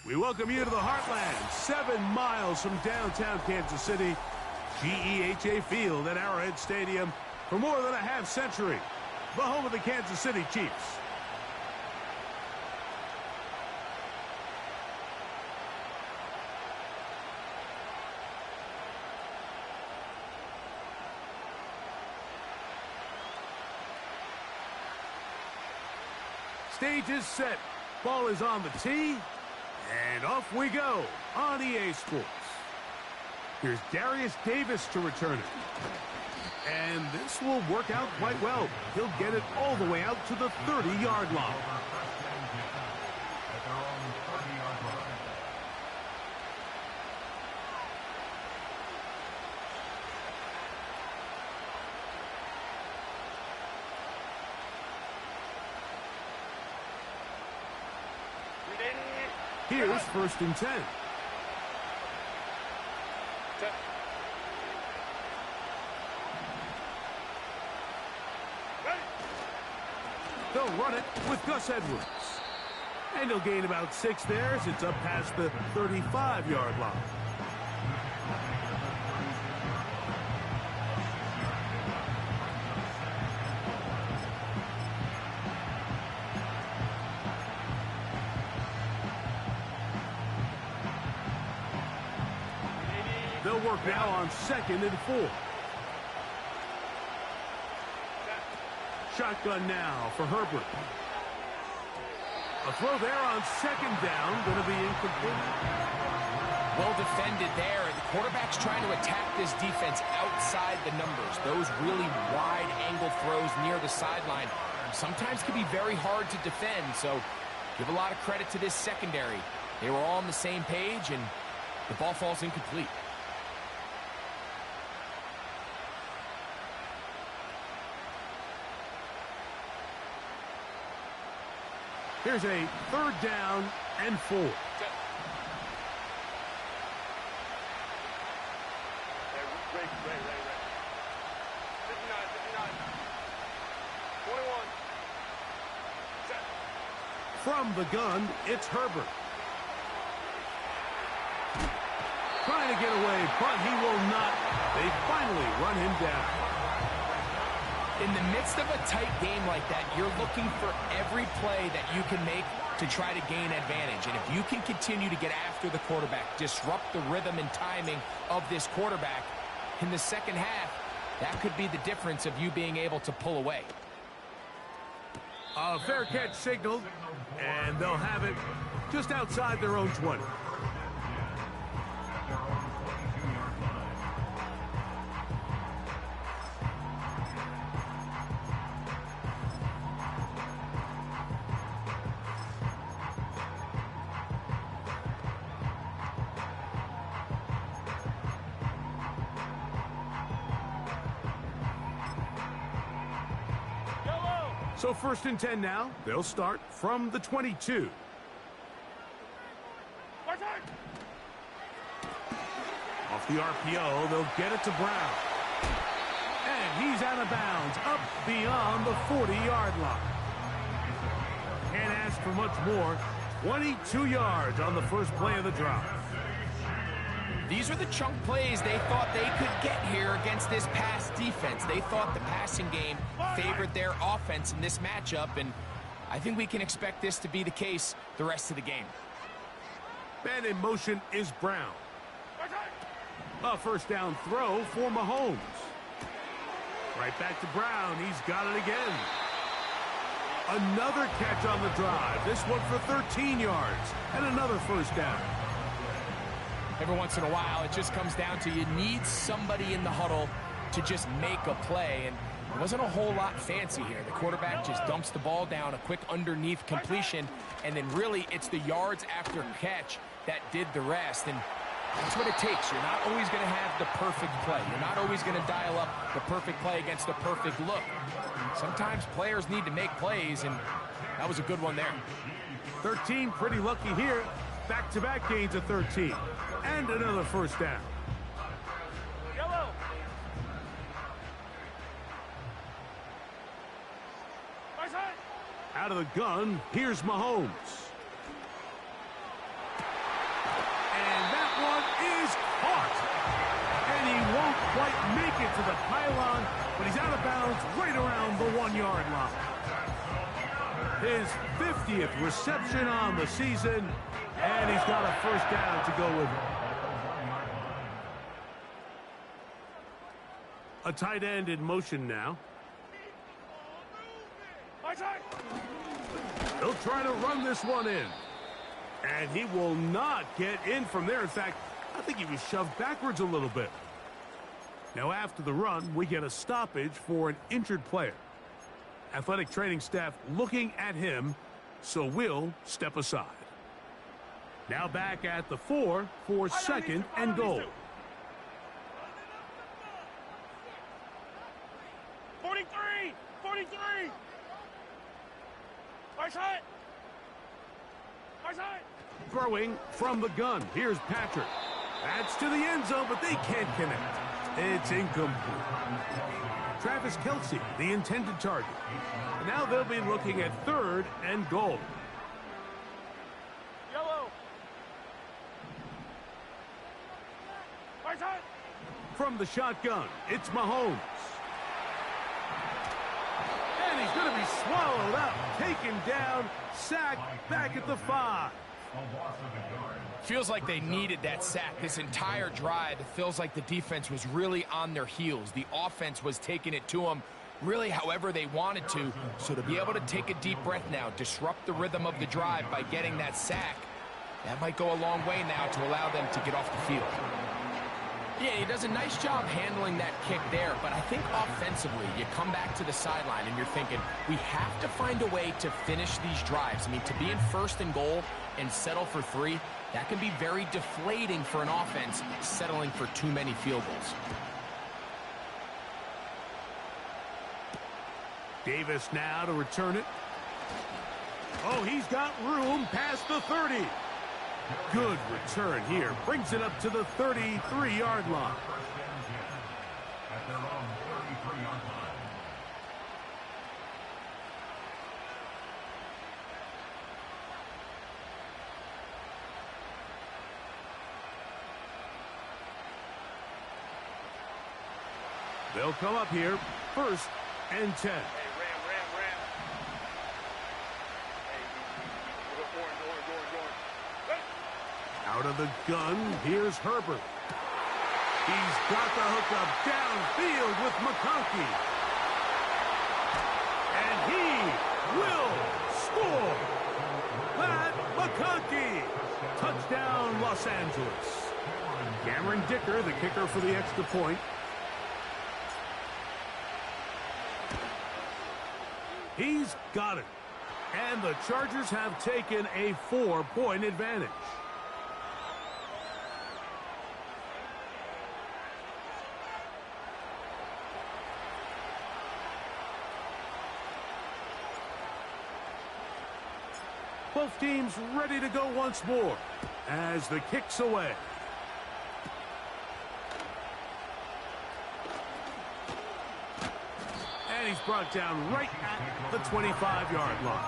We welcome you to the Heartland, 7 miles from downtown Kansas City, GEHA Field at Arrowhead Stadium for more than a half century, the home of the Kansas City Chiefs. Stage is set. Ball is on the tee. And off we go on EA Sports. Here's Darius Davis to return it. And this will work out quite well. He'll get it all the way out to the 30-yard line. Here's 1st and 10. They'll run it with Gus Edwards. And he'll gain about 6 there as it's up past the 35-yard line. They'll work now on 2nd and 4. Shotgun now for Herbert. A throw there on 2nd down, going to be incomplete. Well defended there. The quarterback's trying to attack this defense outside the numbers. Those really wide angle throws near the sideline sometimes can be very hard to defend, so give a lot of credit to this secondary. They were all on the same page, and the ball falls incomplete. Here's a 3rd down and 4. Ray. Fifty-nine. 21. Set. From the gun, it's Herbert. Trying to get away, but he will not. They finally run him down. In the midst of a tight game like that, you're looking for every play that you can make to try to gain advantage. And if you can continue to get after the quarterback, disrupt the rhythm and timing of this quarterback in the second half, that could be the difference of you being able to pull away. A fair catch signaled, and they'll have it just outside their own 20. So 1st and 10 now. They'll start from the 22. Off the RPO, they'll get it to Brown. And he's out of bounds, up beyond the 40-yard line. Can't ask for much more. 22 yards on the first play of the drive. These are the chunk plays they thought they could get here against this pass defense. They thought the passing game favored their offense in this matchup, and I think we can expect this to be the case the rest of the game. And in motion is Brown. A 1st down throw for Mahomes. Right back to Brown. He's got it again. Another catch on the drive. This one for 13 yards and another 1st down. Every once in a while, it just comes down to you need somebody in the huddle to just make a play, and it wasn't a whole lot fancy here. The quarterback just dumps the ball down, a quick underneath completion, and then really it's the yards after catch that did the rest, and that's what it takes. You're not always going to have the perfect play. You're not always going to dial up the perfect play against the perfect look. Sometimes players need to make plays, and that was a good one there. 13, pretty lucky here. Back-to-back gains of 13. And another 1st down. Yellow. Out of the gun, here's Mahomes. caught. And he won't quite make it to the pylon, but he's out of bounds right around the 1-yard line. His 50th reception on the season, and he's got a first down to go with it. A tight end in motion now. He'll try to run this one in. And he will not get in from there. In fact, I think he was shoved backwards a little bit. Now after the run, we get a stoppage for an injured player. Athletic training staff looking at him, so we'll step aside. Now back at the 4 for second and goal. 43! 43! Nice hit! Nice hit! Throwing from the gun. Here's Patrick. That's to the end zone, but they can't connect. It's incomplete. Travis Kelce, the intended target. And now they'll be looking at third and goal. Yellow! Nice hit! From the shotgun, it's Mahomes. And he's going to be swallowed up, taken down, sacked back at the 5. Feels like they needed that sack this entire drive. It feels like the defense was really on their heels. The offense was taking it to them really however they wanted to. So to be able to take a deep breath now, disrupt the rhythm of the drive by getting that sack, that might go a long way now to allow them to get off the field. Yeah, he does a nice job handling that kick there, but I think offensively, you come back to the sideline and you're thinking, we have to find a way to finish these drives. I mean, to be in first and goal and settle for 3, that can be very deflating for an offense settling for too many field goals. Davis now to return it. Oh, he's got room past the 30. Good return here. Brings it up to the 33-yard line. They'll come up here, first and 10. Hey, Ram. Hey, orange. Out of the gun, here's Herbert. He's got the hookup downfield with McConkey. And he will score. Matt McConkey. Touchdown, Los Angeles. Cameron Dicker, the kicker for the extra point. He's got it. And the Chargers have taken a 4-point advantage. Both teams ready to go once more as the kick's away. And he's brought down right at the 25-yard line.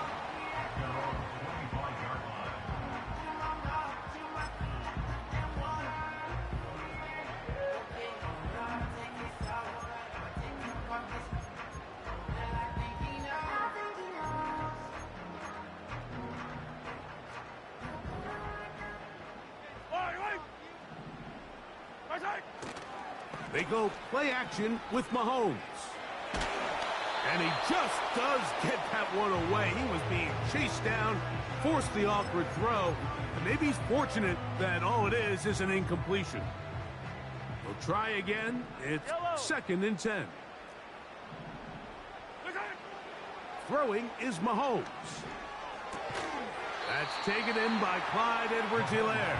They go play action with Mahomes. And he just does get that one away. He was being chased down, forced the awkward throw. And maybe he's fortunate that all it is an incompletion. We'll try again. It's second and 10. Throwing is Mahomes. That's taken in by Clyde Edwards-Helaire.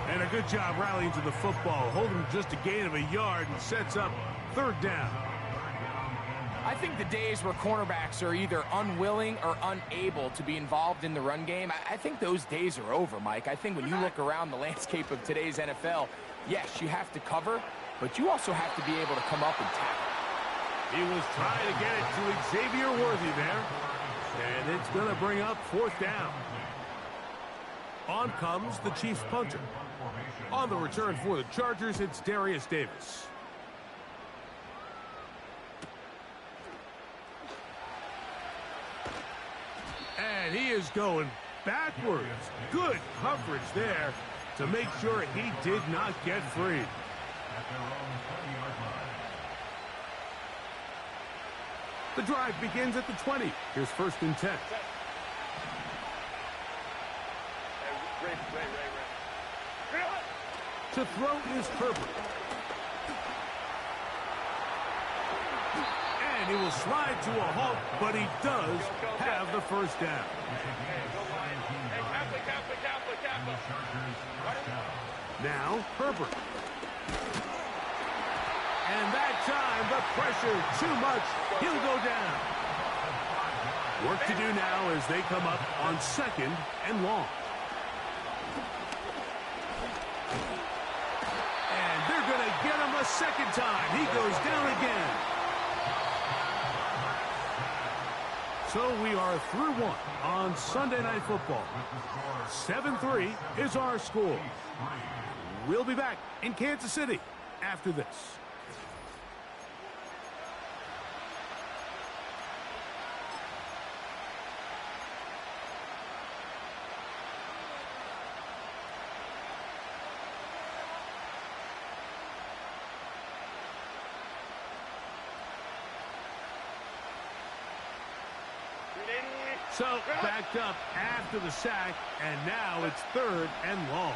And a good job rallying to the football. Holding just a gain of a yard and sets up third down. I think the days where cornerbacks are either unwilling or unable to be involved in the run game, I think those days are over, Mike. I think when you look around the landscape of today's NFL, yes, you have to cover, but you also have to be able to come up and tackle. He was trying to get it to Xavier Worthy there. And it's going to bring up fourth down. On comes the Chiefs punter. On the return for the Chargers, it's Darius Davis. And he is going backwards. Good coverage there to make sure he did not get free. The drive begins at the 20. Here's 1st and 10. To throw is Herbert. And he will slide to a halt, but he does have the 1st down. Now, Herbert. And that time, the pressure, too much. He'll go down. Work to do now as they come up on 2nd and long. And they're going to get him a 2nd time. He goes down again. So we are through 1 on Sunday Night Football. 7-3 is our score. We'll be back in Kansas City after this. So, backed up after the sack, and now it's 3rd and long.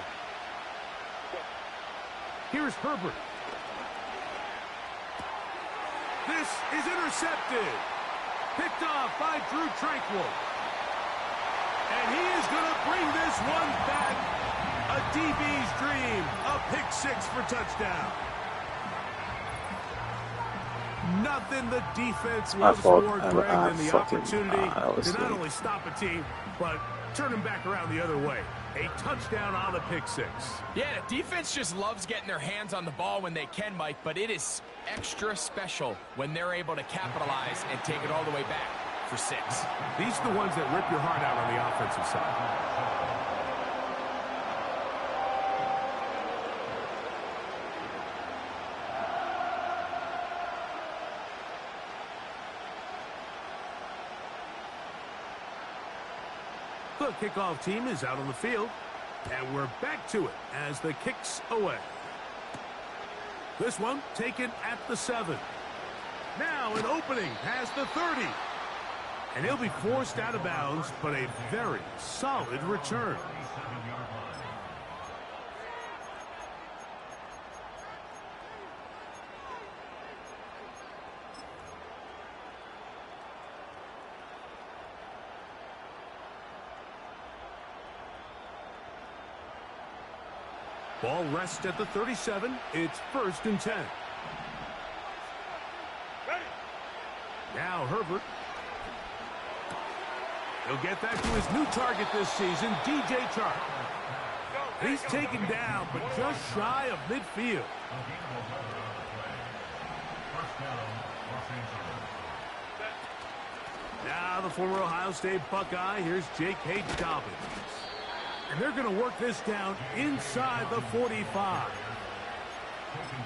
Here's Herbert. This is intercepted. Picked off by Drue Tranquill. And he is going to bring this one back. A DB's dream. A pick 6 for touchdown. Nothing the defense was more, Greg, than the opportunity to not only stop a team, but turn them back around the other way. A touchdown on the pick 6. Yeah, the defense just loves getting their hands on the ball when they can, Mike, but it is extra special when they're able to capitalize and take it all the way back for 6. These are the ones that rip your heart out on the offensive side. The kickoff team is out on the field, and we're back to it as the kick's away. This one taken at the 7. Now an opening past the 30. And he'll be forced out of bounds, but a very solid return. Ball rests at the 37. It's 1st and 10. Now Herbert. He'll get that to his new target this season, DJ Chark. He's taken down, but just shy of midfield. Now the former Ohio State Buckeye. Here's J.K. Dobbins. And they're going to work this down inside the 45.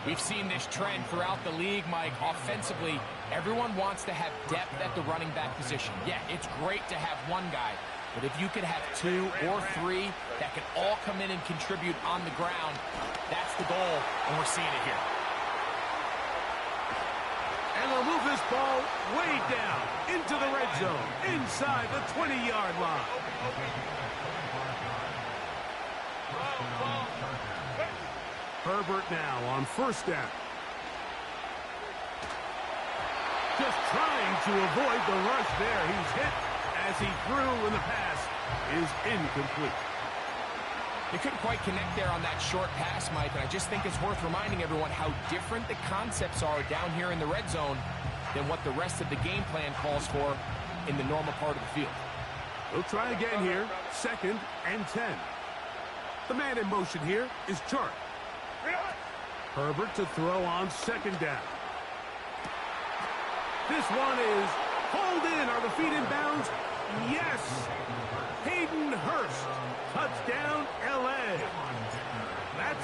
We've seen this trend throughout the league, Mike. Offensively, everyone wants to have depth at the running back position. Yeah, it's great to have one guy, but if you could have 2 or 3 that can all come in and contribute on the ground, that's the goal, and we're seeing it here. And they'll move this ball way down into the red zone, inside the 20-yard line. Herbert now on 1st down. Just trying to avoid the rush there. He's hit as he threw, and the pass is incomplete. They couldn't quite connect there on that short pass, Mike, and I just think it's worth reminding everyone how different the concepts are down here in the red zone than what the rest of the game plan calls for in the normal part of the field. We'll try again here, 2nd and 10. The man in motion here is Chark. Herbert to throw on 2nd down. This one is hauled in. Are the feet in bounds? Yes. Hayden Hurst. Touchdown, L.A.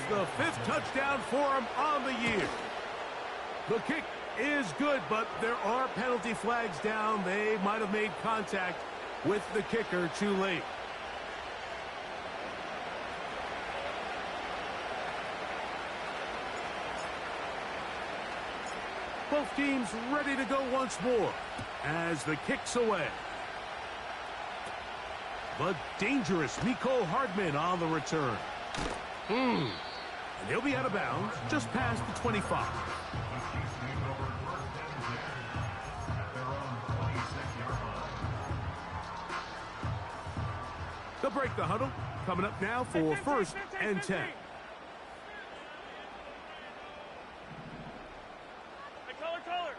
the 5th touchdown for him on the year. The kick is good, but there are penalty flags down. They might have made contact with the kicker too late. Both teams ready to go once more as the kick's away. The dangerous Mecole Hardman on the return. And he'll be out of bounds just past the 25. They'll break the huddle. Coming up now for 1st and 10. Color.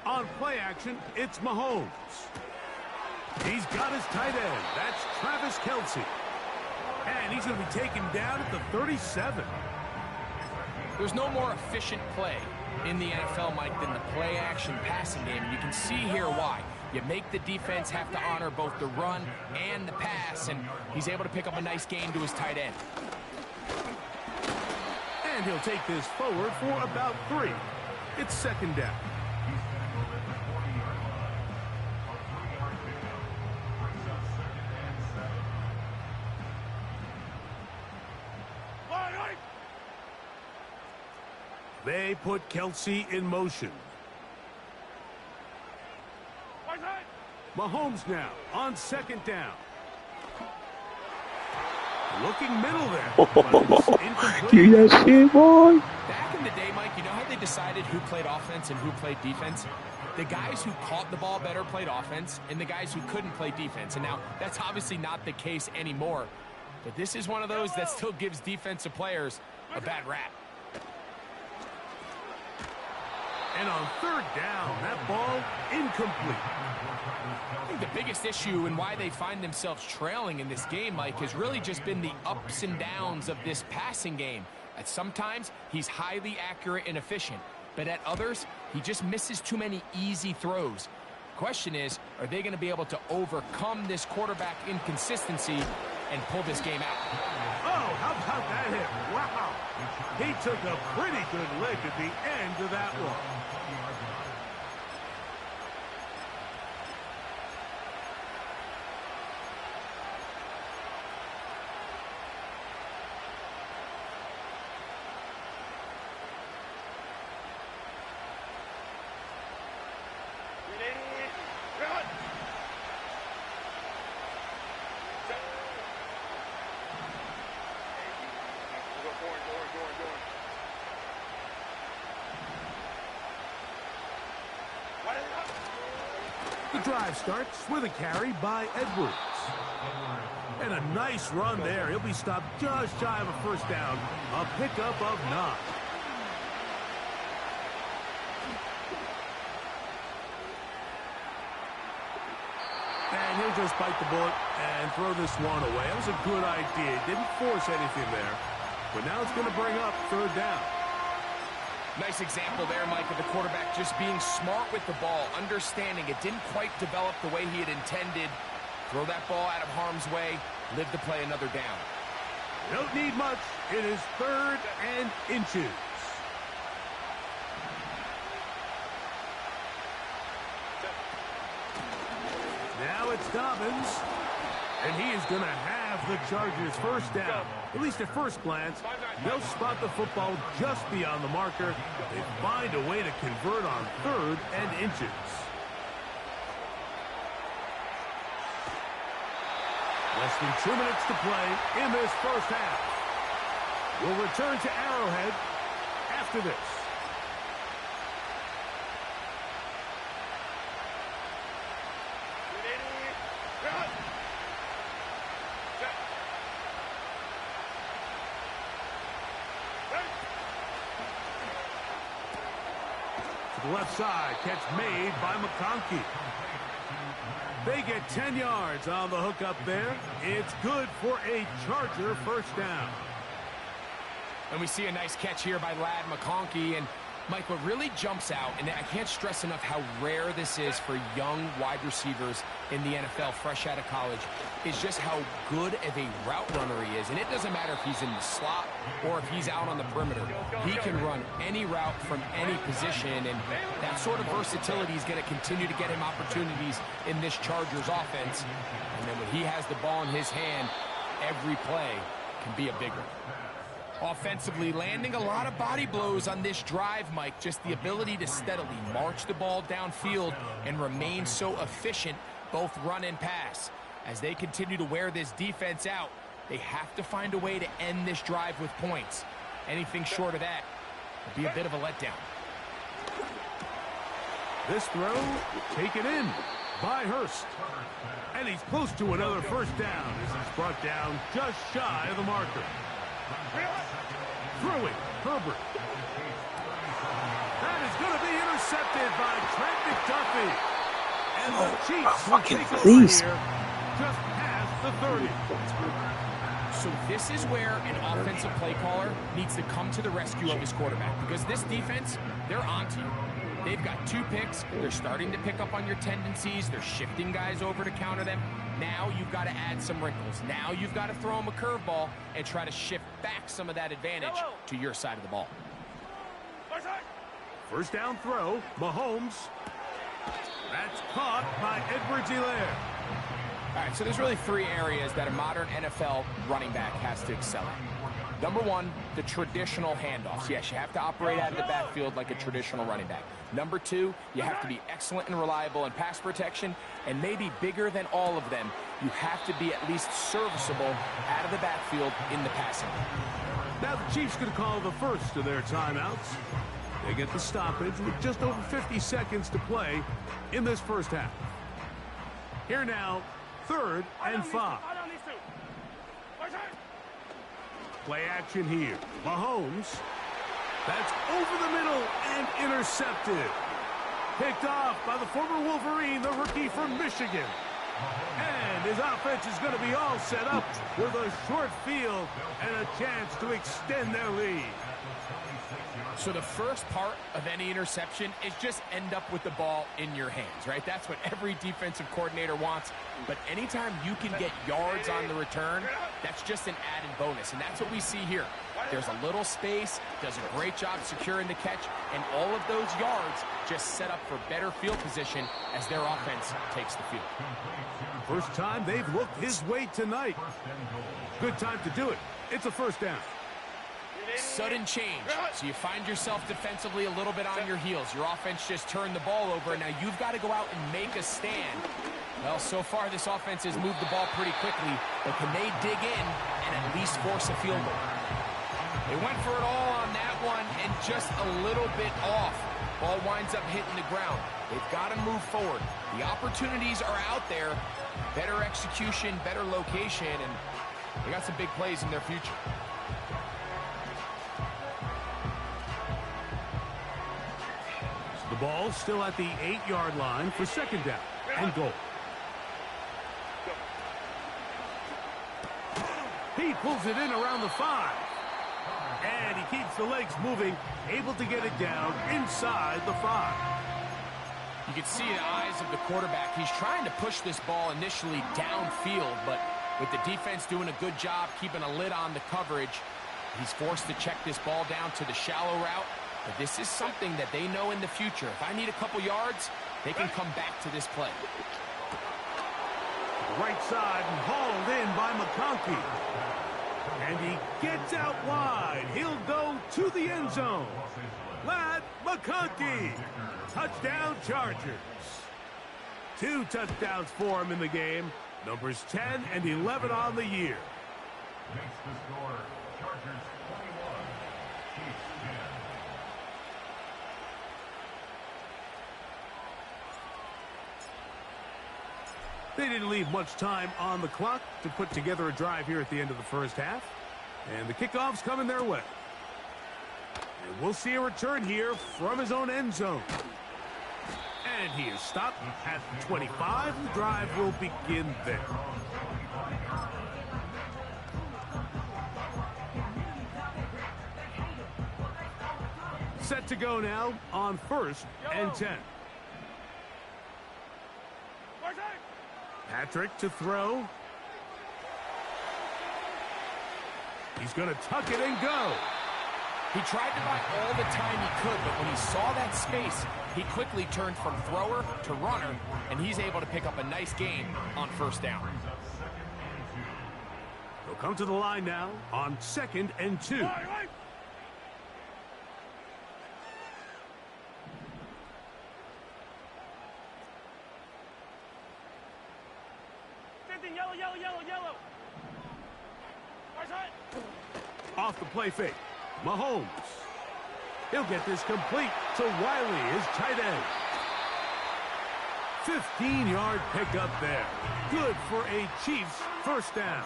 On play action, it's Mahomes. He's got his tight end. That's Travis Kelce. And he's going to be taken down at the 37. There's no more efficient play in the NFL, Mike, than the play-action passing game. And you can see here why. You make the defense have to honor both the run and the pass, and he's able to pick up a nice gain to his tight end. And he'll take this forward for about 3. It's 2nd down. They put Kelce in motion. Mahomes now on 2nd down. Looking middle there. Do that shit, boy. Back in the day, Mike, you know how they decided who played offense and who played defense? The guys who caught the ball better played offense, and the guys who couldn't play defense. And now, that's obviously not the case anymore. But this is one of those that still gives defensive players a bad rap. And on 3rd down, that ball incomplete. I think the biggest issue and why they find themselves trailing in this game, Mike, has really just been the ups and downs of this passing game. At sometimes, he's highly accurate and efficient, but at others, he just misses too many easy throws. The question is, are they going to be able to overcome this quarterback inconsistency and pull this game out? Oh, how about that hit? Wow. He took a pretty good lick at the end of that one. The drive starts with a carry by Edwards. And a nice run there. He'll be stopped just shy of a 1st down. A pickup of 9. And he'll just bite the bullet and throw this one away. That was a good idea. Didn't force anything there. But now it's going to bring up 3rd down. Nice example there, Mike, of the quarterback just being smart with the ball, understanding it didn't quite develop the way he had intended. Throw that ball out of harm's way, live to play another down. Don't need much. It is 3rd and inches. Now it's Dobbins. And he is going to have the Chargers 1st down. At least at first glance, they'll spot the football just beyond the marker. They find a way to convert on 3rd and inches. Less than 2 minutes to play in this 1st half. We'll return to Arrowhead after this. To the left side, catch made by McConkey. They get 10 yards on the hook up there. It's good for a Charger 1st down. And we see a nice catch here by Ladd McConkey, and Mike, what really jumps out, and I can't stress enough how rare this is for young wide receivers in the NFL, fresh out of college, is just how good of a route runner he is. And it doesn't matter if he's in the slot or if he's out on the perimeter. He can run any route from any position, and that sort of versatility is going to continue to get him opportunities in this Chargers offense. And then when he has the ball in his hand, every play can be a big one. Offensively, landing a lot of body blows on this drive, Mike. Just the ability to steadily march the ball downfield and remain so efficient, both run and pass. As they continue to wear this defense out, they have to find a way to end this drive with points. Anything short of that would be a bit of a letdown. This throw taken in by Hurst. And he's close to another first down as he's brought down just shy of the marker. Throwing, Herbert. That is going to be intercepted by Trent McDuffie. And the Chiefs will take over here just past the 30. So this is where an offensive play caller needs to come to the rescue of his quarterback, because this defense, they're onto you. They've got 2 picks. They're starting to pick up on your tendencies. They're shifting guys over to counter them. Now you've got to add some wrinkles. Now you've got to throw them a curveball and try to shift back some of that advantage to your side of the ball. First down throw, Mahomes. That's caught by Edwards-Helaire. All right, so there's really 3 areas that a modern NFL running back has to excel at. Number 1, the traditional handoffs. Yes, you have to operate out of the backfield like a traditional running back. Number 2, you have to be excellent and reliable in pass protection, and maybe bigger than all of them, you have to be at least serviceable out of the backfield in the passing. Now the Chiefs going to call the first of their timeouts. They get the stoppage with just over 50 seconds to play in this first half. Here now, 3rd and 5. Play action here. Mahomes. That's over the middle and intercepted. Picked off by the former Wolverine, the rookie from Michigan. And his offense is going to be all set up with a short field and a chance to extend their lead. So the first part of any interception is just end up with the ball in your hands, right? That's what every defensive coordinator wants. But anytime you can get yards on the return, that's just an added bonus. And that's what we see here. There's a little space, does a great job securing the catch, and all of those yards just set up for better field position as their offense takes the field. First time they've looked his way tonight. Good time to do it. It's a first down. Sudden change, so you find yourself defensively a little bit on your heels. Your offense just turned the ball over, and now you've got to go out and make a stand. Well, so far this offense has moved the ball pretty quickly, but can they dig in and at least force a field goal? They went for it all on that one and just a little bit off. Ball winds up hitting the ground. They've got to move forward. The opportunities are out there. Better execution, better location, and they got some big plays in their future. The ball still at the 8-yard line for second down and goal. He pulls it in around the 5. And he keeps the legs moving, able to get it down inside the 5. You can see the eyes of the quarterback. He's trying to push this ball initially downfield, but with the defense doing a good job keeping a lid on the coverage, he's forced to check this ball down to the shallow route. But this is something that they know in the future. If I need a couple yards, they can come back to this play. Right side and hauled in by McConkey. And he gets out wide. He'll go to the end zone. Ladd McConkey. Touchdown Chargers. 2 touchdowns for him in the game. Numbers 10 and 11 on the year. Makes the score Chargers 21, Chiefs 10. They didn't leave much time on the clock to put together a drive here at the end of the first half. And the kickoff's coming their way. And we'll see a return here from his own end zone. And he is stopped at 25. The drive will begin there. Set to go now on 1st and 10. Patrick to throw. He's going to tuck it and go. He tried to buy all the time he could, but when he saw that space, he quickly turned from thrower to runner, and he's able to pick up a nice gain on 1st down. They'll come to the line now on 2nd and 2. Yellow, yellow, yellow, yellow. Off the play fake. Mahomes. He'll get this complete to Wiley, his tight end. 15-yard pickup there. Good for a Chiefs 1st down.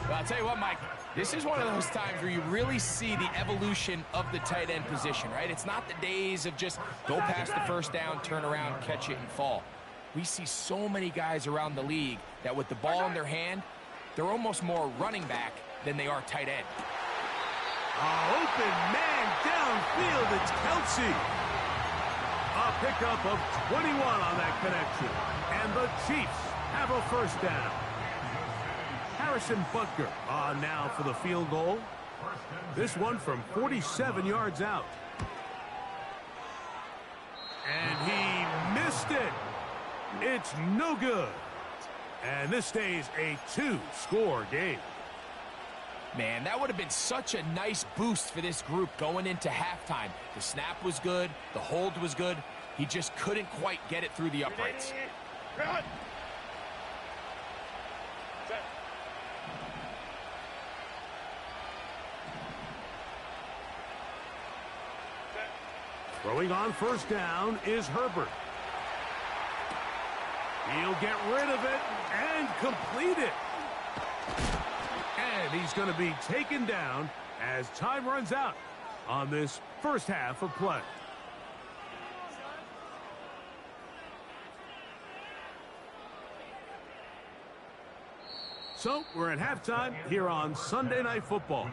Well, I'll tell you what, Mike, this is one of those times where you really see the evolution of the tight end position, right? It's not the days of just go past the 1st down, turn around, catch it, and fall. We see so many guys around the league that with the ball in their hand, they're almost more running back than they are tight end. Open man downfield, it's Kelsey. A pickup of 21 on that connection. And the Chiefs have a 1st down. Harrison Butker on now for the field goal. This one from 47 yards out. And he missed it. It's no good. And this stays a 2-score game. Man, that would have been such a nice boost for this group going into halftime. The snap was good. The hold was good. He just couldn't quite get it through the uprights. Throwing on 1st down is Herbert. He'll get rid of it and complete it. And he's going to be taken down as time runs out on this 1st half of play. So we're at halftime here on Sunday Night Football.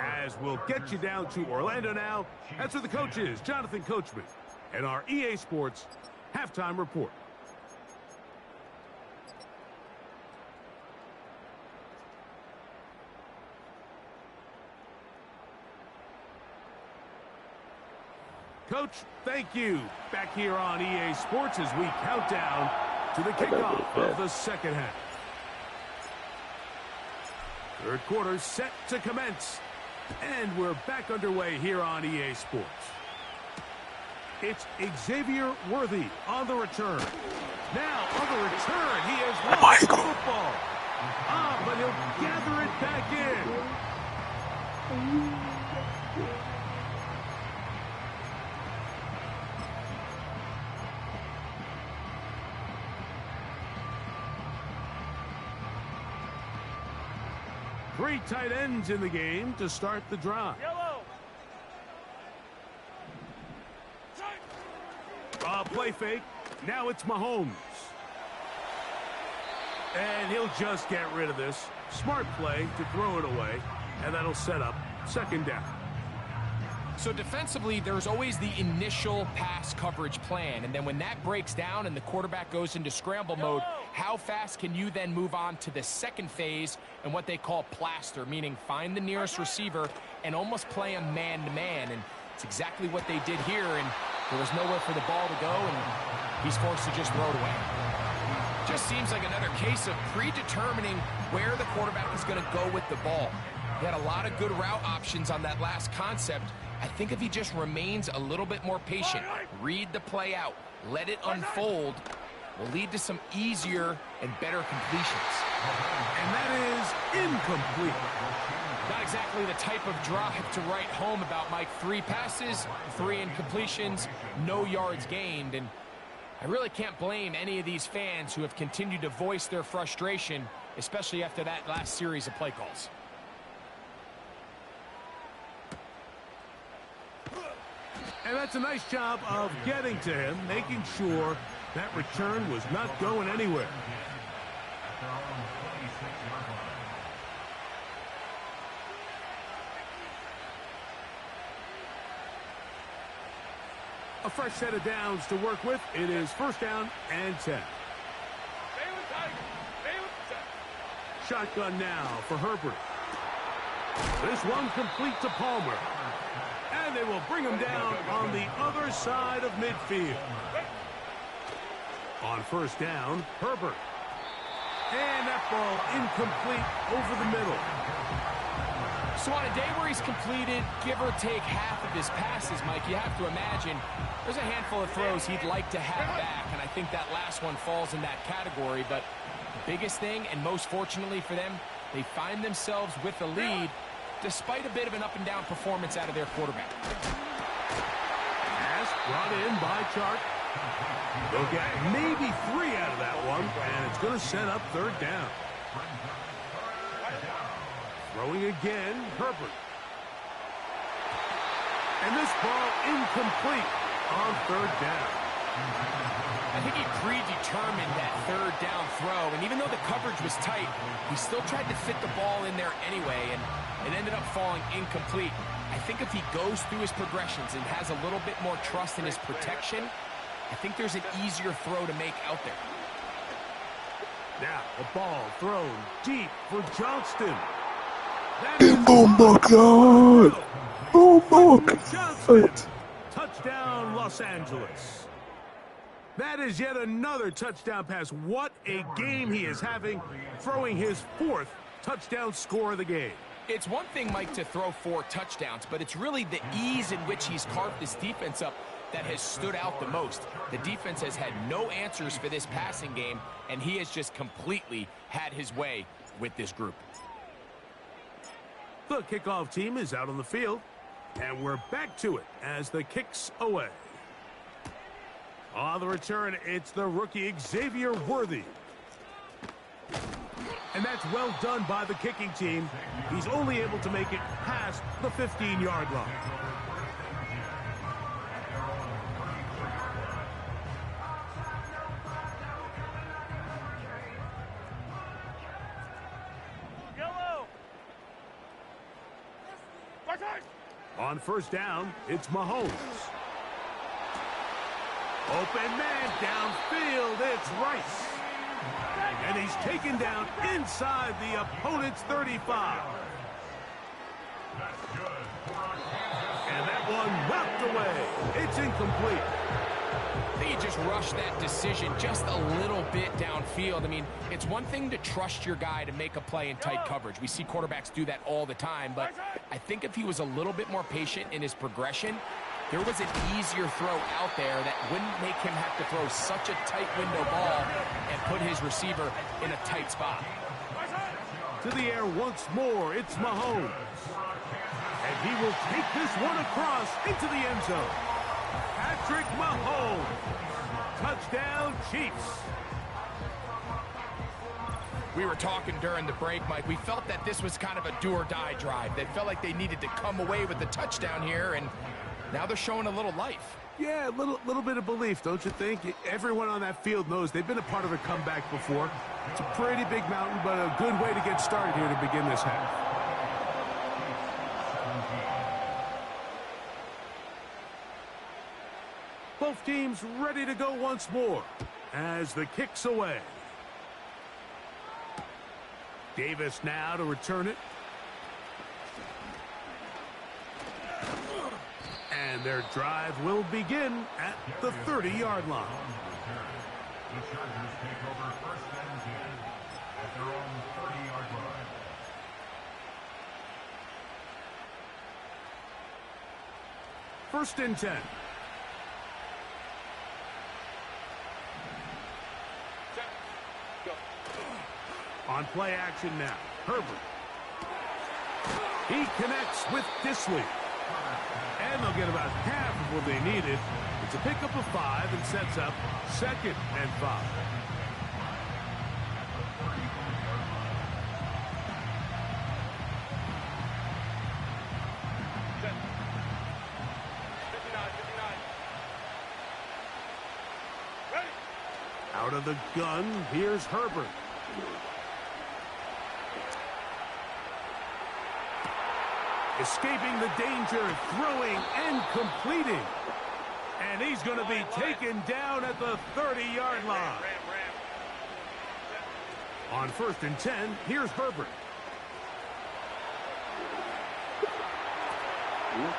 As we'll get you down to Orlando now. That's where the coach is, Jonathan Coachman, and our EA Sports halftime report. Coach, thank you. Back here on EA Sports as we count down to the kickoff of the 2nd half. 3rd quarter set to commence. And we're back underway here on EA Sports. It's Xavier Worthy on the return. Now on the return, he has lost the football. But he'll gather it back in. Three tight ends in the game to start the drive. Play fake. Now it's Mahomes. And he'll just get rid of this. Smart play to throw it away. And that'll set up 2nd down. So defensively, there's always the initial pass coverage plan. And then when that breaks down and the quarterback goes into scramble mode, how fast can you then move on to the 2nd phase and what they call plaster, meaning find the nearest receiver and almost play him man-to-man. And it's exactly what they did here. And there was nowhere for the ball to go, and he's forced to just throw it away. Just seems like another case of predetermining where the quarterback is going to go with the ball. He had a lot of good route options on that last concept. I think if he just remains a little bit more patient, read the play out, let it unfold, will lead to some easier and better completions. And that is incomplete. Not exactly the type of drive to write home about, Mike. 3 passes, 3 incompletions, no yards gained. And I really can't blame any of these fans who have continued to voice their frustration, especially after that last series of play calls. And that's a nice job of getting to him, making sure that return was not going anywhere. A fresh set of downs to work with. It is first down and 10. Stay with Tiger. Stay with the set. Shotgun now for Herbert. This one complete to Palmer. And they will bring him down on the other side of midfield. On first down, Herbert. And that ball incomplete over the middle. So on a day where he's completed, give or take half of his passes, Mike, you have to imagine there's a handful of throws he'd like to have back, and I think that last one falls in that category. But the biggest thing, and most fortunately for them, they find themselves with the lead despite a bit of an up-and-down performance out of their quarterback. Pass brought in by Chark. They'll get maybe 3 out of that one, and it's going to set up third down. Throwing again, Herbert. And this ball incomplete on third down. I think he predetermined that third down throw, and even though the coverage was tight, he still tried to fit the ball in there anyway, and it ended up falling incomplete. I think if he goes through his progressions and has a little bit more trust in his protection, I think there's an easier throw to make out there. Now, a ball thrown deep for Johnston. Oh my God! Oh my Johnston. God! Touchdown, Los Angeles. That is yet another touchdown pass. What a game he is having, throwing his 4th touchdown score of the game. It's one thing, Mike, to throw 4 touchdowns, but it's really the ease in which he's carved this defense up that has stood out the most. The defense has had no answers for this passing game, and he has just completely had his way with this group. The kickoff team is out on the field, and we're back to it as the kick's away. On the return, it's the rookie Xavier Worthy. And that's well done by the kicking team. He's only able to make it past the 15-yard line. Yellow. On first down, it's Mahomes. Open man downfield, it's Rice. And he's taken down inside the opponent's 35. And that one whacked away. It's incomplete. I think he just rushed that decision just a little bit downfield. I mean, it's one thing to trust your guy to make a play in tight coverage. We see quarterbacks do that all the time, but I think if he was a little bit more patient in his progression, there was an easier throw out there that wouldn't make him have to throw such a tight window ball and put his receiver in a tight spot. To the air once more, it's Mahomes. And he will take this one across into the end zone. Patrick Mahomes. Touchdown, Chiefs. We were talking during the break, Mike. We felt that this was kind of a do-or-die drive. They felt like they needed to come away with the touchdown here, and now they're showing a little life. Yeah, a little bit of belief, don't you think? Everyone on that field knows they've been a part of a comeback before. It's a pretty big mountain, but a good way to get started here to begin this half. Both teams ready to go once more as the kick's away. Davis now to return it. And their drive will begin at the 30-yard line. The Chargers take over first and 10 at their own 30-yard line. First and 10. On play action now, Herbert. He connects with Dissly. And they'll get about half of what they needed. It's a pickup of 5 and sets up 2nd and 5. Out of the gun, here's Herbert. Escaping the danger, throwing and completing. And he's going to be taken down at the 30-yard line. On 1st and 10, here's Herbert.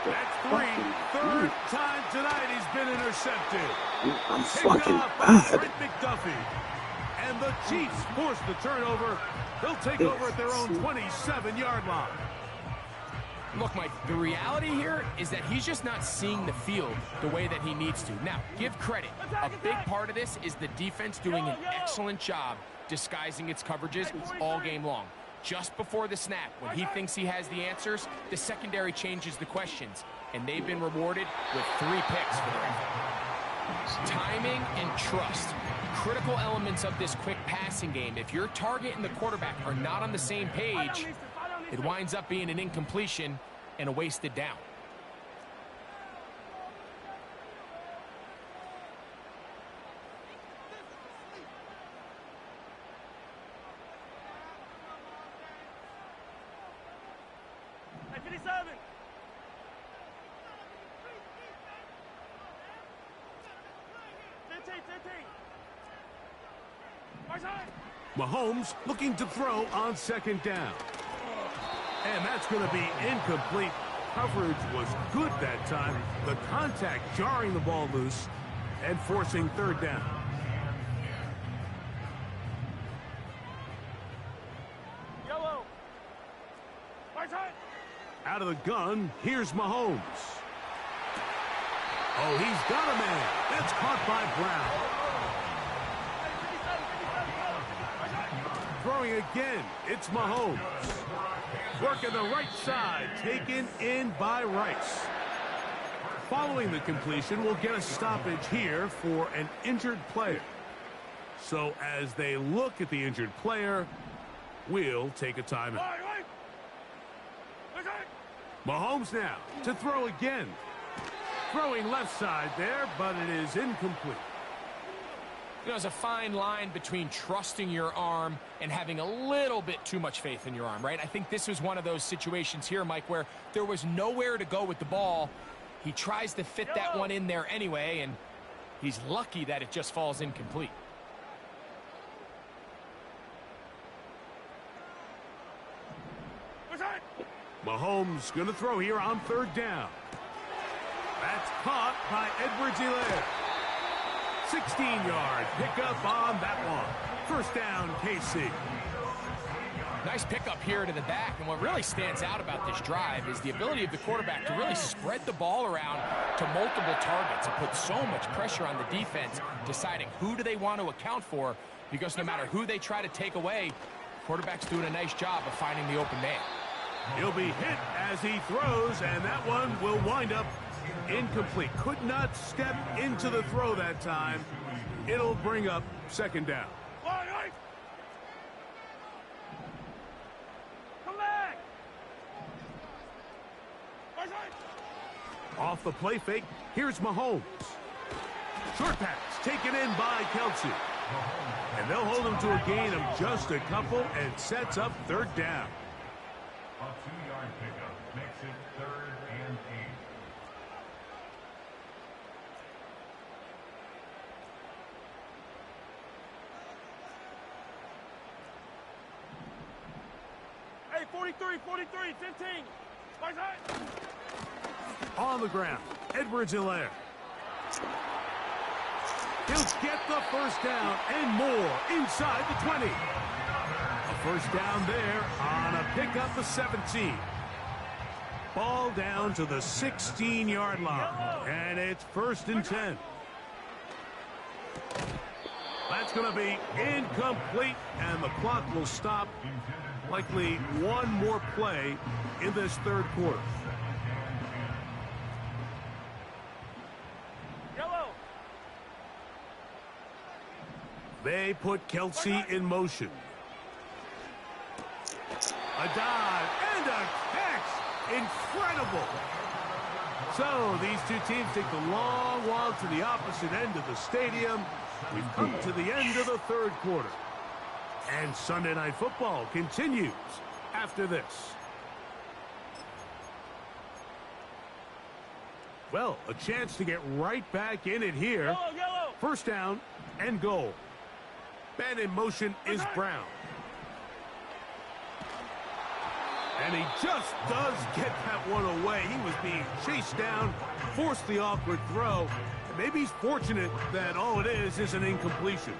That's 3. Third time tonight he's been intercepted. I'm Picked fucking off by bad. Trent McDuffie. And the Chiefs force the turnover. They'll take over at their own 27-yard line. Look, Mike, the reality here is that he's just not seeing the field the way that he needs to. Now, give credit. A big part of this is the defense doing an excellent job disguising its coverages all game long. Just before the snap, when he thinks he has the answers, the secondary changes the questions, and they've been rewarded with 3 picks for their effort. Timing and trust, critical elements of this quick passing game. If your target and the quarterback are not on the same page, it winds up being an incompletion and a wasted down. Hey, 57. Mahomes looking to throw on 2nd down. And that's going to be incomplete. Coverage was good that time. The contact jarring the ball loose and forcing 3rd down. Yellow. Out of the gun, here's Mahomes. Oh, he's got a man. That's caught by Brown. Throwing again, it's Mahomes. Working the right side, taken in by Rice. Following the completion, we'll get a stoppage here for an injured player. So as they look at the injured player, we'll take a timeout. Mahomes now to throw again. Throwing left side there, but it is incomplete. You know, there's a fine line between trusting your arm and having a little bit too much faith in your arm, right? I think this was one of those situations here, Mike, where there was nowhere to go with the ball. He tries to fit that one in there anyway, and he's lucky that it just falls incomplete. Mahomes going to throw here on 3rd down. That's caught by Edwards-Helaire. 16-yard pickup on that one. 1st down, KC. Nice pickup here to the back, and what really stands out about this drive is the ability of the quarterback to really spread the ball around to multiple targets and put so much pressure on the defense, deciding who do they want to account for, because no matter who they try to take away, quarterback's doing a nice job of finding the open man. He'll be hit as he throws, and that one will wind up incomplete. Could not step into the throw that time. It'll bring up 2nd down. Come back. Off the play fake, here's Mahomes. Short pass taken in by Kelce. And they'll hold him to a gain of just a couple and sets up 3rd down. A 2-yard pickup makes it 3rd and 8. Hey, 43, 15. Right side. On the ground, Edwards-Helaire. He'll get the 1st down and more inside the 20. A 1st down there on a pickup of 17. Ball down to the 16-yard line, and it's 1st and 10. That's going to be incomplete, and the clock will stop. Likely one more play in this 3rd quarter. Yellow. They put Kelce in motion. A dive and a catch. Incredible. So these two teams take the long walk to the opposite end of the stadium. We've come to the end of the 3rd quarter. And Sunday Night Football continues after this. Well, a chance to get right back in it here. Yellow. First down and goal. Man in motion is Brown. And he just does get that one away. He was being chased down, forced the awkward throw. And maybe he's fortunate that all it is an incompletion.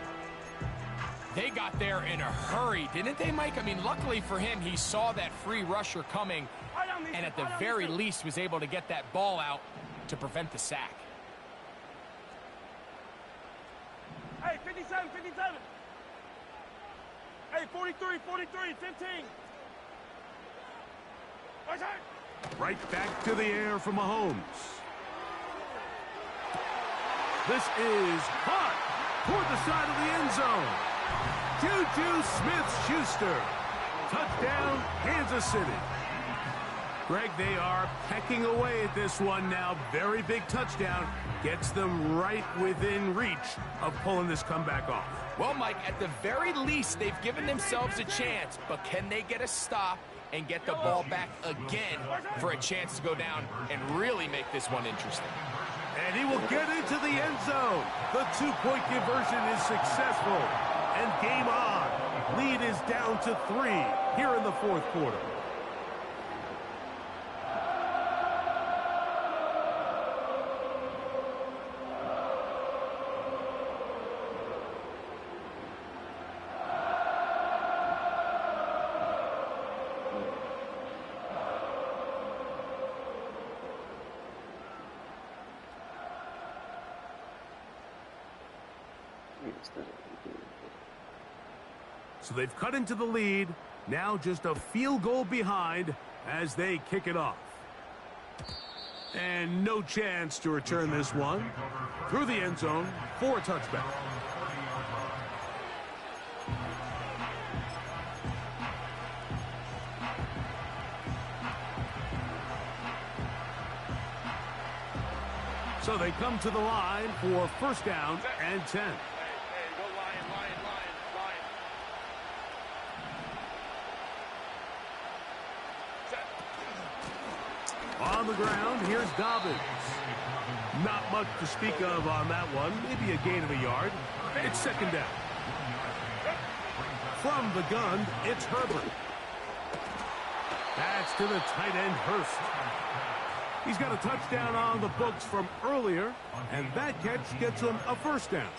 They got there in a hurry, didn't they, Mike? I mean, luckily for him, he saw that free rusher coming, and at the very least was able to get that ball out to prevent the sack. Hey, 57, 57. Hey, 43, 43, 15. Right back to the air for Mahomes. This is hot toward the side of the end zone. Juju Smith-Schuster. Touchdown, Kansas City. Greg, they are pecking away at this one now. Very big touchdown. Gets them right within reach of pulling this comeback off. Well, Mike, at the very least, they've given themselves a chance, but can they get a stop and get the ball back again for a chance to go down and really make this one interesting? And he will get into the end zone. The two-point conversion is successful. And game on. Lead is down to 3 here in the fourth quarter. So they've cut into the lead. Now just a field goal behind as they kick it off. And no chance to return this one through the end zone for a touchback. So they come to the line for first down and 10. On the ground, here's Dobbins. Not much to speak of on that one. Maybe a gain of a yard. It's second down. From the gun, it's Herbert. That's to the tight end, Hurst. He's got a touchdown on the books from earlier, and that catch gets him a first down.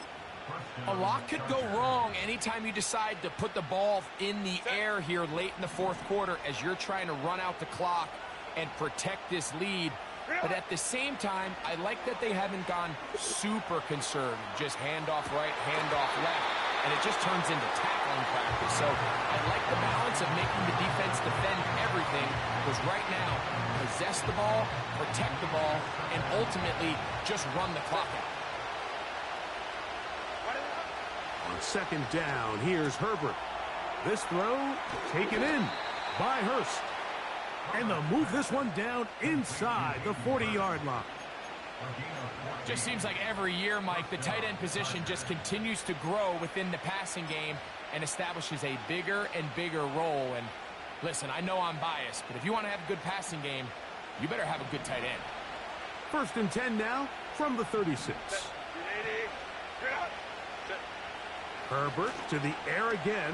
A lot could go wrong anytime you decide to put the ball in the air here late in the fourth quarter as you're trying to run out the clock and protect this lead. But at the same time, I like that they haven't gone super conservative. Just handoff right, handoff left. And it just turns into tackling practice. So I like the balance of making the defense defend everything. Because right now, possess the ball, protect the ball, and ultimately just run the clock out. On second down, here's Herbert. This throw taken in by Hurst. And they'll move this one down inside the 40-yard line. Just seems like every year, Mike, the tight end position just continues to grow within the passing game and establishes a bigger and bigger role. And listen, I know I'm biased, but if you want to have a good passing game, you better have a good tight end. First and 10 now from the 36. Herbert to the air again.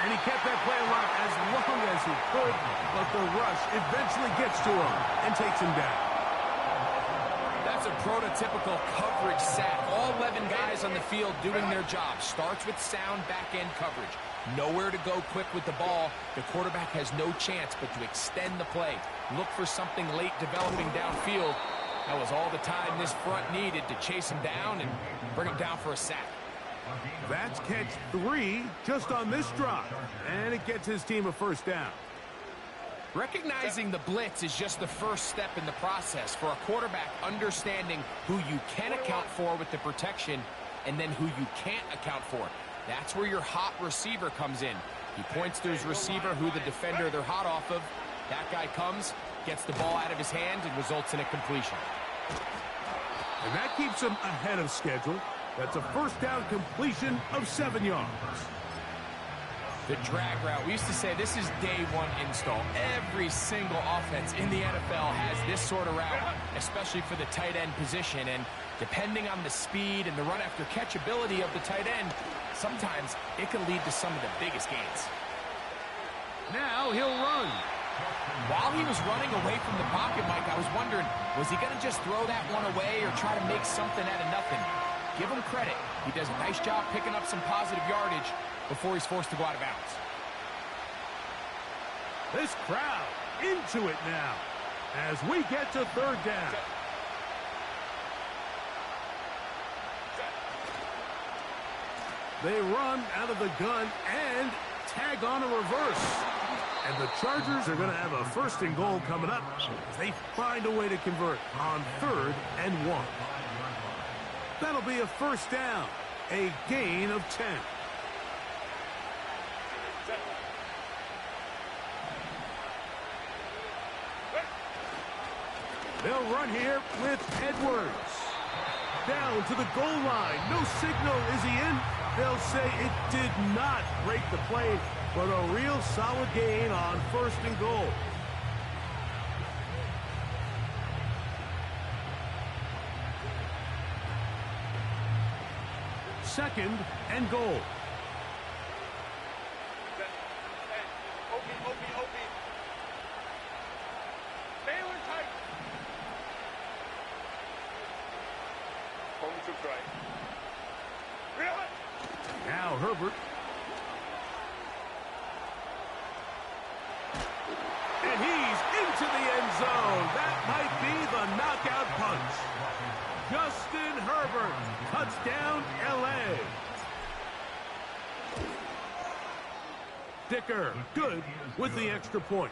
And he kept that play alive as long as he could, but the rush eventually gets to him and takes him down. That's a prototypical coverage sack. All 11 guys on the field doing their job. Starts with sound back-end coverage. Nowhere to go quick with the ball. The quarterback has no chance but to extend the play. Look for something late developing downfield. That was all the time this front needed to chase him down and bring him down for a sack. That's catch 3 just on this drive, and it gets his team a first down. Recognizing the blitz is just the first step in the process for a quarterback understanding who you can account for with the protection and then who you can't account for. That's where your hot receiver comes in. He points to his receiver who the defender they're hot off of. That guy comes, gets the ball out of his hand, and results in a completion. And that keeps him ahead of schedule. That's a first down completion of 7 yards. The drag route. We used to say this is day one install. Every single offense in the NFL has this sort of route, especially for the tight end position. And depending on the speed and the run after catch ability of the tight end, sometimes it can lead to some of the biggest gains. Now he'll run. While he was running away from the pocket, Mike, I was wondering, was he going to just throw that one away or try to make something out of nothing? Give him credit. He does a nice job picking up some positive yardage before he's forced to go out of bounds. This crowd into it now as we get to third down. They run out of the gun and tag on a reverse. And the Chargers are going to have a first and goal coming up as they find a way to convert on 3rd and 1. That'll be a first down, a gain of 10. They'll run here with Edwards. Down to the goal line. No signal. Is he in? They'll say it did not break the play, but a real solid gain on 1st and goal. Second and goal. Now Herbert. And he's into the end zone. That might be the knockout punch. Justin Herbert, touchdown LA. Dicker, good with the extra point.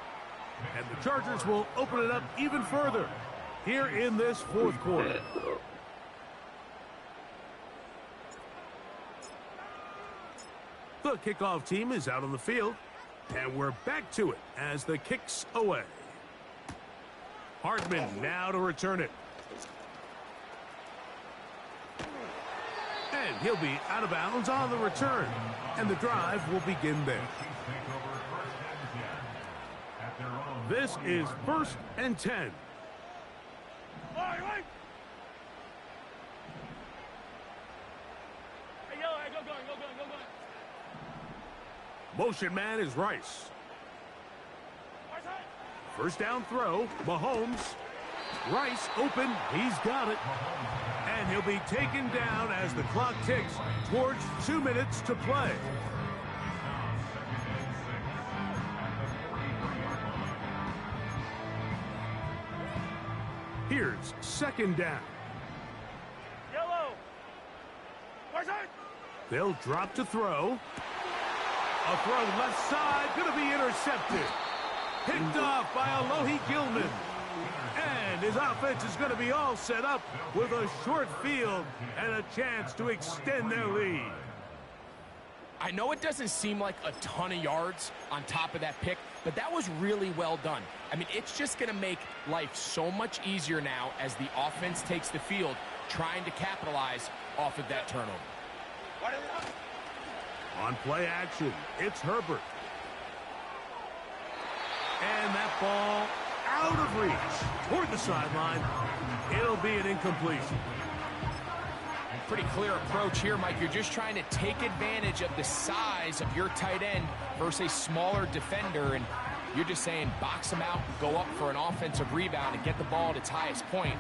And the Chargers will open it up even further here in this 4th quarter. The kickoff team is out on the field, and we're back to it as the kick's away. Hardman now to return it. And he'll be out of bounds on the return, and the drive will begin there. This is 1st and 10. Motion man is Rice. First down throw, Mahomes. Rice open, he's got it. And he'll be taken down as the clock ticks towards 2 minutes to play. Here's 2nd down. They'll drop to throw. A throw left side, going to be intercepted. Picked off by Alohi Gilman. And his offense is going to be all set up with a short field and a chance to extend their lead. I know it doesn't seem like a ton of yards on top of that pick, but that was really well done. I mean, it's just going to make life so much easier now as the offense takes the field, trying to capitalize off of that turnover. On play action, it's Herbert. And that ball out of reach toward the sideline. It'll be an incompletion. Pretty clear approach here, Mike. You're just trying to take advantage of the size of your tight end versus a smaller defender, and you're just saying box him out, go up for an offensive rebound, and get the ball at its highest point.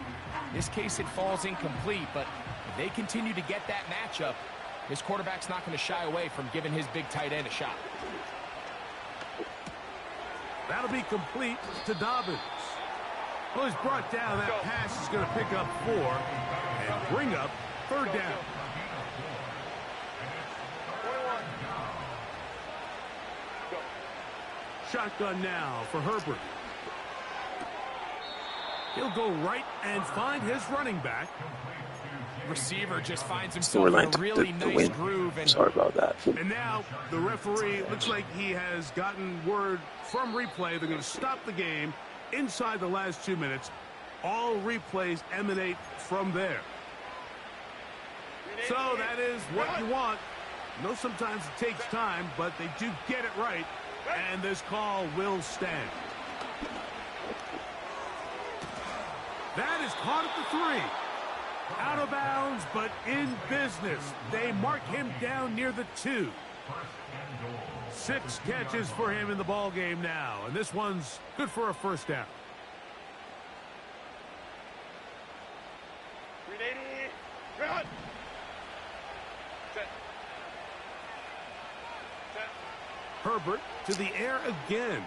In this case, it falls incomplete, but if they continue to get that matchup, his quarterback's not going to shy away from giving his big tight end a shot. That'll be complete to Dobbins. Well, he's brought down. That pass is going to pick up 4 and bring up 3rd down. Shotgun now for Herbert. He'll go right and find his running back. Receiver just finds himself in a really nice groove. And sorry about that. And now the referee looks like he has gotten word from replay. They're going to stop the game inside the last 2 minutes. All replays emanate from there. So that is what you want. know sometimes it takes time, but they do get it right, and this call will stand. That is caught at the 3. Out of bounds, but in business. They mark him down near the 2. 6 catches for him in the ball game now, and this one's good for a first down. 380. Run. Set. Set. Herbert to the air again.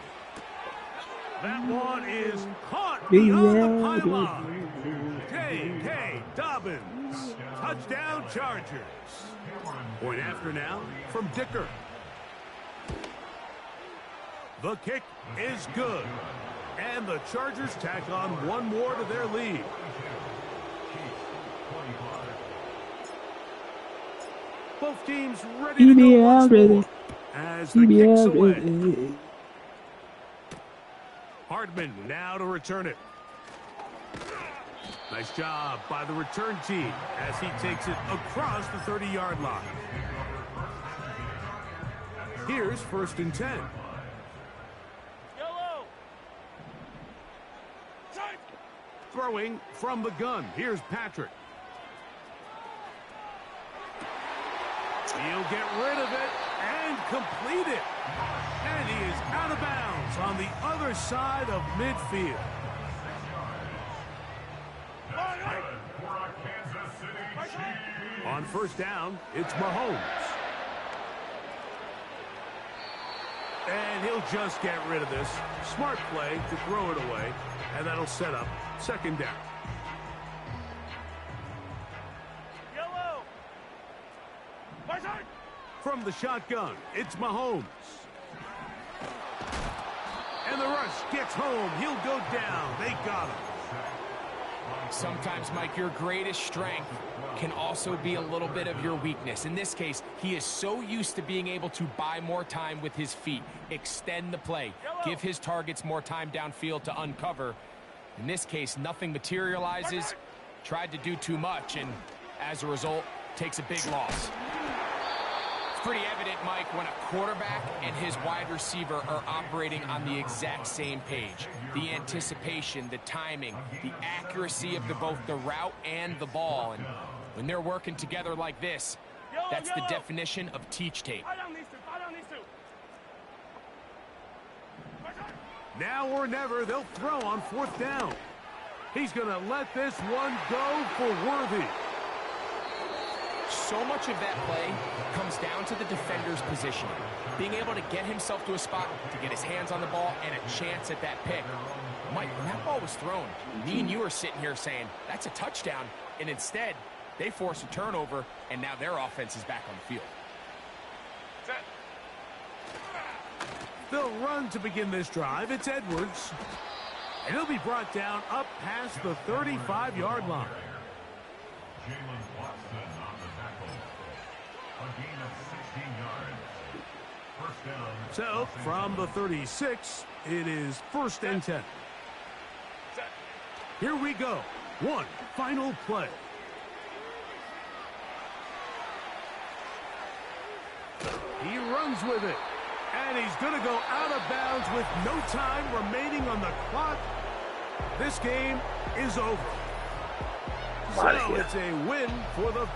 That one is caught beyond the pylon. J.K. Dobbins. Touchdown Chargers. Point after now from Dicker. The kick is good. And the Chargers tack on one more to their lead. Both teams ready to go once more as the kick's away. Hardman now to return it. Nice job by the return team as he takes it across the 30-yard line. Here's 1st and 10. Yellow. Time. Throwing from the gun. Here's Patrick. He'll get rid of it and complete it. And he is out of bounds on the other side of midfield. On 1st down, it's Mahomes. And he'll just get rid of this. Smart play to throw it away, and that'll set up 2nd down. Yellow. My side. From the shotgun, it's Mahomes. And the rush gets home. He'll go down. They got him. Sometimes, Mike, your greatest strength can also be a little bit of your weakness. In this case, he is so used to being able to buy more time with his feet, extend the play, give his targets more time downfield to uncover. In this case, nothing materializes, tried to do too much, and as a result, takes a big loss. It's pretty evident, Mike, when a quarterback and his wide receiver are operating on the exact same page. The anticipation, the timing, the accuracy of both the route and the ball. And when they're working together like this, that's the definition of teach tape. Now or never, they'll throw on 4th down. He's going to let this one go for Worthy. So much of that play comes down to the defender's positioning. Being able to get himself to a spot to get his hands on the ball and a chance at that pick. Mike, when that ball was thrown, me and you are sitting here saying, that's a touchdown. And instead, they force a turnover, and now their offense is back on the field. Set. They'll run to begin this drive. It's Edwards. And he'll be brought down up past the 35-yard line. Jalen Watson on the tackle. A gain of 16 yards. 1st down. So, from the 36, it is 1st and 10. Set. Here we go. One final play. He runs with it. And he's going to go out of bounds with no time remaining on the clock. This game is over. So it's a win for the